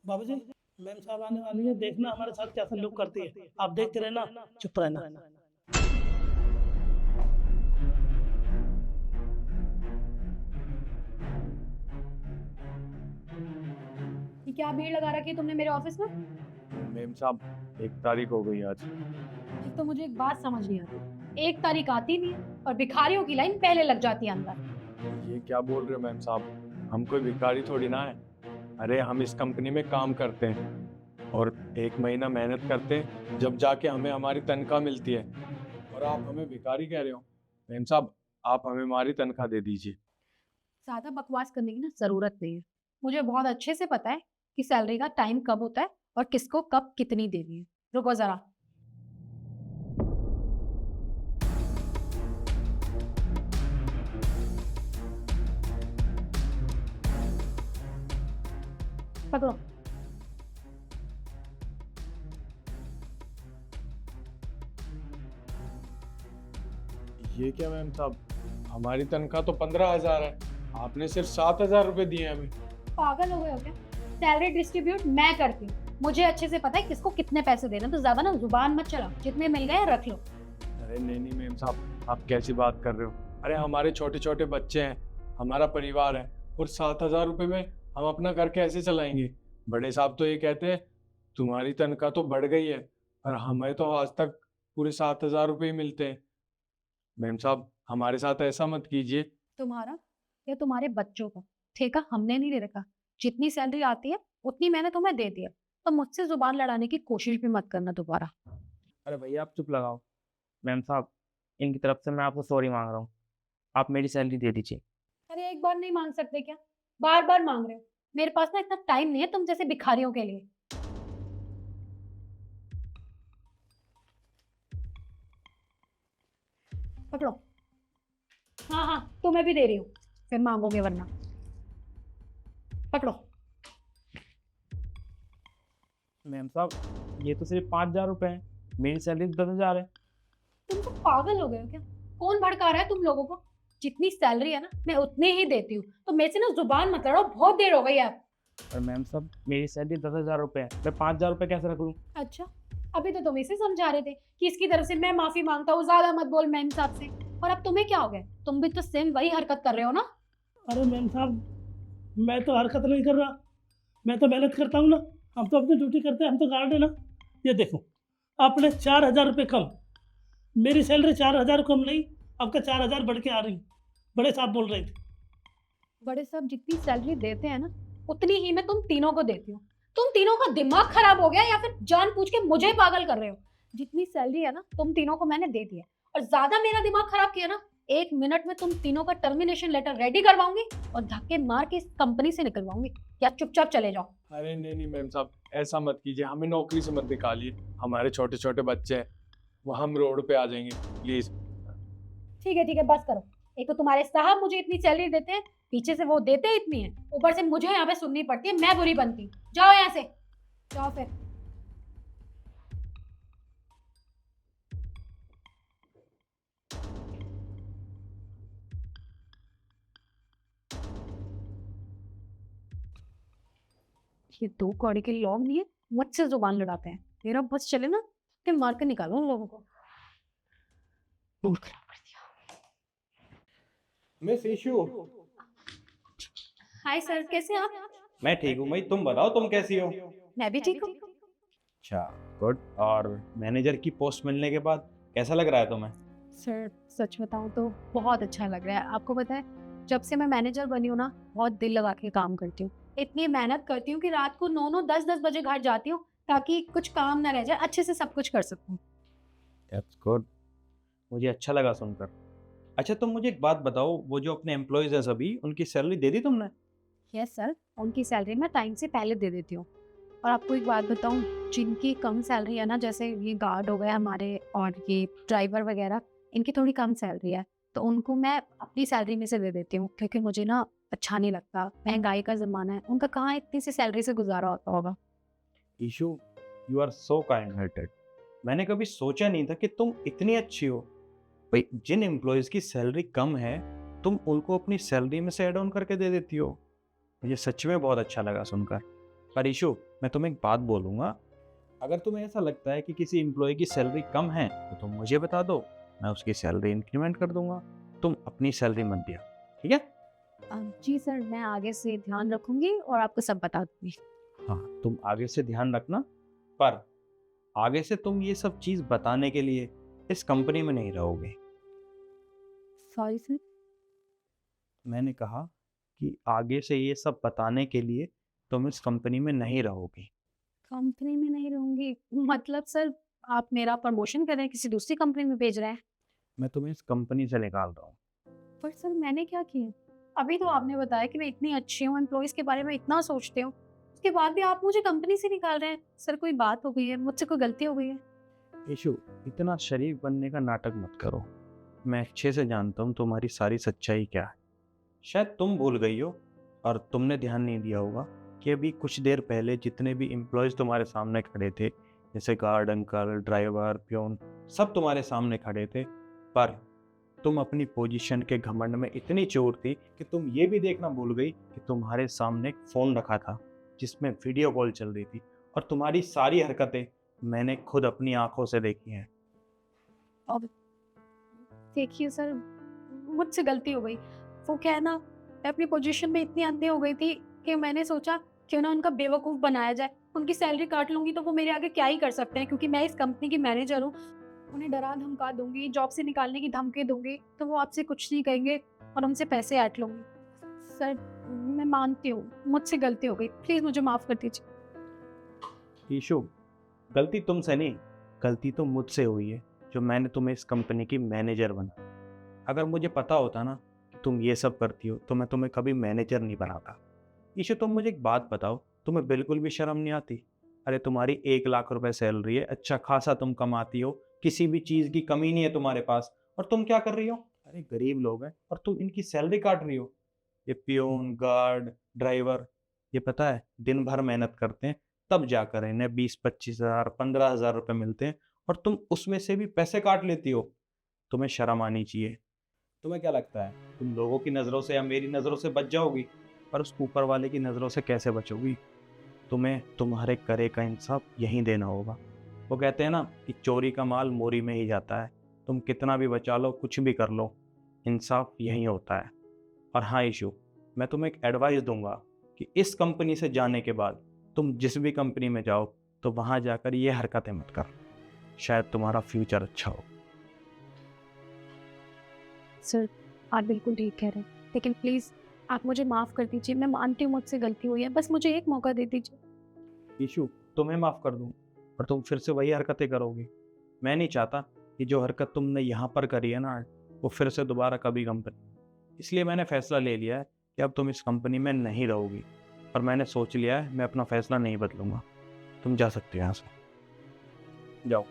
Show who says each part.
Speaker 1: बाबूजी, मैम साहब आने वाली है, देखना हमारे साथ क्या सलूक करती है। आप देखते रहना, चुप रहना।
Speaker 2: ये क्या भीड़ लगा रखी है तुमने मेरे ऑफिस में?
Speaker 3: मेम साहब 1 तारीख हो गई आज।
Speaker 2: एक तो मुझे एक बात समझ नहीं आती, 1 तारीख आती नहीं है और भिखारियों की लाइन पहले लग जाती है अंदर।
Speaker 3: ये क्या बोल रहे हो मेम साहब, हम कोई भिखारी थोड़ी ना है। अरे हम इस कंपनी में काम करते हैं और 1 महीना मेहनत करते हैं, जब जाके हमें हमारी तनख्वाह मिलती है। और आप हमें भिखारी कह रहे हो। मेम साहब आप हमें हमारी तनख्वाह दे दीजिए।
Speaker 2: ज्यादा बकवास करने की ना जरूरत नहीं है। मुझे बहुत अच्छे से पता है कि सैलरी का टाइम कब होता है और किसको कब कितनी देनी है। रुको जरा। पकड़ो।
Speaker 3: ये क्या मैम साहब, हमारी तनख्वाह तो 15,000 है, आपने सिर्फ 7,000 रुपये दिए हमें।
Speaker 2: पागल हो गए हो क्या? सैलरी डिस्ट्रीब्यूट मैं करती हूँ, मुझे अच्छे से पता है किसको कितने पैसे देना। तो ज्यादा ना जुबान मत चलाओ, जितने मिल गए रख लो।
Speaker 3: अरे नहीं मैम साहब, आप कैसी बात कर रहे हो। अरे हमारे छोटे छोटे बच्चे हैं, हमारा परिवार है, और 7,000 रुपये में हम अपना घर कैसे चलाएंगे। बड़े साहब तो ये कहते हैं तुम्हारी तनख्वाह तो बढ़ गई है, और हमें तो आज तक पूरे 7,000 रुपये ही मिलते हैं। मैम साहब हमारे साथ ऐसा मत कीजिए।
Speaker 2: तुम्हारा या तुम्हारे बच्चों का ठेका हमने नहीं दे रखा। जितनी सैलरी आती है उतनी मैंने तुम्हें दे दिया, तो मुझसे जुबान लड़ाने की कोशिश भी मत करना दोबारा।
Speaker 4: अरे भैया आप चुप लगाओ। मैम साहब इनकी तरफ से मैं आपको सॉरी मांग रहा हूँ, आप मेरी सैलरी दे दीजिए।
Speaker 2: अरे एक बार नहीं मांग सकते क्या? बार बार मांग रहे हो। मेरे पास ना इतना टाइम नहीं है तुम जैसे भिखारियों के लिए। पकड़ो। हाँ हाँ, तुम्हें भी दे रही हूँ, फिर मांगोगे वरना। पकड़ो।
Speaker 4: मैम साहब ये तो सिर्फ 5,000 रुपये हैं, मेरी सैलरी 10,000 है।
Speaker 2: तुम तो पागल हो गए हो क्या? कौन भड़का रहा है तुम लोगों को? जितनी सैलरी है ना मैं उतनी ही देती हूँ, तो मेरे से ना जुबान मत लड़ाओ, बहुत देर हो गई है अब।
Speaker 4: और मैम साहब मेरी सैलरी 10,000 रुपये है, मैं 5,000 रुपये कैसे रख लूँ?
Speaker 2: अच्छा, अभी तो तुम इसे समझा रहे थे कि इसकी तरफ से मैं माफी मांगता हूँ, ज्यादा मत बोल मैम साहब से। और अब तुम्हें क्या हो गया? तुम भी तो सेम वही हरकत कर रहे हो ना?
Speaker 1: अरे मैम साहब, मैं तो हरकत नहीं कर रहा, मैं तो मेहनत करता हूँ ना। हम तो अपनी ड्यूटी करते हैं, हम तो गार्ड है ना। ये देखो, आपने 4,000 रुपये कम, मेरी सैलरी 4,000 कम नहीं, आपका 4,000 बढ़ के आ रही। बड़े साहब बोल रहे थे।
Speaker 2: बड़े साहब जितनी सैलरी देते हैं ना उतनी ही मैं तुम तीनों को देती हूँ। तुम तीनों का दिमाग खराब हो गया या फिर जानबूझ के मुझे पागल कर रहे हो? जितनी सैलरी है ना तुम तीनों को मैंने दे दी है, और ज्यादा मेरा दिमाग खराब किया ना 1 मिनट में तुम तीनों का टर्मिनेशन लेटर रेडी करवाऊंगी और धक्के मार के इस कंपनी से निकलवाऊंगी। या चुपचाप चले जाओ।
Speaker 3: अरे नहीं मैम साहब ऐसा मत कीजिए, हमें नौकरी से मत निकालिए। हमारे छोटे छोटे बच्चे हैं, वो हम रोड पे आ जाएंगे, प्लीज।
Speaker 2: ठीक है बस करो। एक तो तुम्हारे साहब मुझे इतनी सैलरी देते हैं, पीछे से वो देते इतनी है, ऊपर से मुझे यहाँ पे सुननी पड़ती है, मैं बुरी बनती हूँ। जाओ यहाँ से, जाओ फिर। ये 2 कौड़ी के लोग नहीं है, मुझसे जुबान लड़ाते हैं। मेरा बस चले ना कि मार कर निकालो उन लोगों को। मूड खराब कर दिया।
Speaker 5: Miss issue.
Speaker 2: हाय सर, कैसे हैं आप?
Speaker 5: मैं ठीक हूँ भाई, तुम बताओ तुम कैसी हो?
Speaker 2: मैं भी ठीक हूँ।
Speaker 5: अच्छा गुड। और मैनेजर की पोस्ट मिलने के बाद कैसा लग रहा है तुम्हें?
Speaker 2: सर सच बताऊँ तो बहुत अच्छा लग रहा है। आपको पता है, जब से मैं मैनेजर बनी हूँ ना बहुत दिल लगा के काम करती हूँ। इतनी मेहनत करती हूँ कि रात को 9-9 10-10 बजे घर जाती हूँ ताकि कुछ काम ना रह जाए, अच्छे से सब कुछ कर सकूँ।
Speaker 5: दैट्स गुड, मुझे अच्छा लगा सुनकर। अच्छा तुम मुझे एक बात बताओ, वो जो अपने एम्प्लॉयज हैं सभी, उनकी सैलरी दे दी तुमने?
Speaker 2: यस सर, उनकी सैलरी मैं टाइम से पहले दे देती हूँ। और आपको एक बात बताऊँ, जिनकी कम सैलरी है ना, जैसे ये गार्ड हो गए हमारे और ये ड्राइवर वगैरह, इनकी थोड़ी कम सैलरी है, तो उनको मैं अपनी सैलरी में से दे देती हूँ, क्योंकि मुझे ना अच्छा नहीं लगता। महंगाई का ज़माना है, उनका कहाँ इतनी सी सैलरी से गुजारा होता होगा।
Speaker 5: Ishu, you are so kind hearted. मैंने कभी सोचा नहीं था कि तुम इतनी अच्छी हो। भाई जिन एम्प्लॉयज़ की सैलरी कम है तुम उनको अपनी सैलरी में से ऐड ऑन करके दे देती हो। मुझे सच में बहुत अच्छा लगा सुनकर। पर इशू, मैं तुम्हें एक बात बोलूँगा, अगर तुम्हें ऐसा लगता है कि किसी एम्प्लॉय की सैलरी कम है तो तुम मुझे बता दो, मैं उसकी सैलरी इंक्रीमेंट कर दूंगा। तुम अपनी सैलरी मत दिया, ठीक है?
Speaker 2: जी सर, मैं आगे से ध्यान रखूंगी और आपको सब बता दूंगी।
Speaker 5: हाँ, तुम आगे से ध्यान रखना, पर आगे से तुम ये सब चीज़ बताने के लिए इस कंपनी में नहीं रहोगे।
Speaker 2: Sorry sir.
Speaker 5: मैंने कहा कि आगे से ये सब बताने के लिए तुम इस कंपनी में नहीं रहोगे।
Speaker 2: कंपनी में नहीं रहूंगी मतलब सर, आप मेरा प्रमोशन कर रहे हैं, किसी दूसरी कंपनी में भेज रहे हैं?
Speaker 5: मैं तुम्हें इस कंपनी से निकाल रहा हूँ।
Speaker 2: पर सर मैंने क्या किया? अभी तो आपने बताया कि मैं इतनी अच्छी हूँ, एम्प्लॉइज के बारे में इतना सोचती हूँ, उसके बाद भी आप मुझे कंपनी से निकाल रहे हैं। सर कोई बात हो गई है, मुझसे कोई गलती हो गई है?
Speaker 5: ईशु, इतना शरीफ बनने का नाटक मत करो। मैं अच्छे से जानता हूँ तुम्हारी सारी सच्चाई क्या है। शायद तुम भूल गई हो और तुमने ध्यान नहीं दिया होगा कि अभी कुछ देर पहले जितने भी एम्प्लॉयज़ तुम्हारे सामने खड़े थे, जैसे गार्ड अंकल, ड्राइवर, प्यून, सब तुम्हारे सामने खड़े थे, पर तुम अपनी पोजीशन के घमंड में इतनी चोर थी कि तुम ये भी देखना भूल गई कि तुम्हारे सामने एक फ़ोन रखा था जिसमें वीडियो कॉल चल रही थी, और तुम्हारी सारी हरकतें मैंने खुद अपनी आंखों से देखी हैं।
Speaker 2: अब देखिए सर, मुझसे गलती हो गई। वो क्या है ना, मैं अपनी पोजीशन में इतनी अंधी हो गई थी कि मैंने सोचा क्यों ना उनका बेवकूफ़ बनाया जाए, उनकी सैलरी काट लूँगी तो वो मेरे आगे क्या ही कर सकते हैं, क्योंकि मैं इस कंपनी की मैनेजर हूँ। उन्हें डरा धमका दूँगी, जॉब से निकालने की धमकी दूँगी, तो वो आपसे कुछ नहीं कहेंगे और उनसे पैसे ऐंठ लूँगी। सर मैं मानती हूँ, मुझसे गलती हो गई, प्लीज़ मुझे माफ़ कर दीजिए।
Speaker 5: ईशु, गलती तुमसे नहीं, गलती तो मुझसे हुई है जो मैंने तुम्हें इस कंपनी की मैनेजर बना। अगर मुझे पता होता ना कि तुम ये सब करती हो तो मैं तुम्हें कभी मैनेजर नहीं बनाता। ईशु, तुम मुझे एक बात बताओ, तुम्हें बिल्कुल भी शर्म नहीं आती? अरे तुम्हारी 1 लाख रुपए सैलरी है, अच्छा खासा तुम कमाती हो, किसी भी चीज़ की कमी नहीं है तुम्हारे पास, और तुम क्या कर रही हो? अरे गरीब लोग हैं और तुम इनकी सैलरी काट रही हो। ये पियोन, गार्ड, ड्राइवर, ये पता है दिन भर मेहनत करते हैं, तब जाकर इन्हें 20-25 हज़ार 15 हज़ार रुपये मिलते हैं, और तुम उसमें से भी पैसे काट लेती हो। तुम्हें शर्म आनी चाहिए। तुम्हें क्या लगता है तुम लोगों की नज़रों से या मेरी नज़रों से बच जाओगी, पर उस ऊपर वाले की नज़रों से कैसे बचोगी? तुम्हें तुम्हारे करे का इंसाफ यहीं देना होगा। वो कहते हैं ना कि चोरी का माल मोरी में ही जाता है। तुम कितना भी बचा लो, कुछ भी कर लो, इंसाफ यहीं होता है। और हाँ ईशु, मैं तुम्हें एक एडवाइस दूंगा कि इस कंपनी से जाने के बाद तुम जिस भी कंपनी में जाओ तो वहाँ जाकर ये हरकतें मत कर, शायद तुम्हारा फ्यूचर अच्छा हो।
Speaker 2: सर आप बिल्कुल ठीक कह रहे हैं, लेकिन प्लीज़ आप मुझे माफ़ कर दीजिए। मैं मानती हूँ मुझसे गलती हुई है, बस मुझे एक मौका दे दीजिए।
Speaker 5: ईशु, तुम्हें माफ़ कर दूँ और तुम फिर से वही हरकतें करोगी? मैं नहीं चाहता कि जो हरकत तुमने यहाँ पर करी है ना, वो फिर से दोबारा कभी कंपनी। इसलिए मैंने फ़ैसला ले लिया है कि अब तुम इस कंपनी में नहीं रहोगी, और मैंने सोच लिया है मैं अपना फ़ैसला नहीं बदलूंगा। तुम जा सकते हो यहाँ से, जाओ।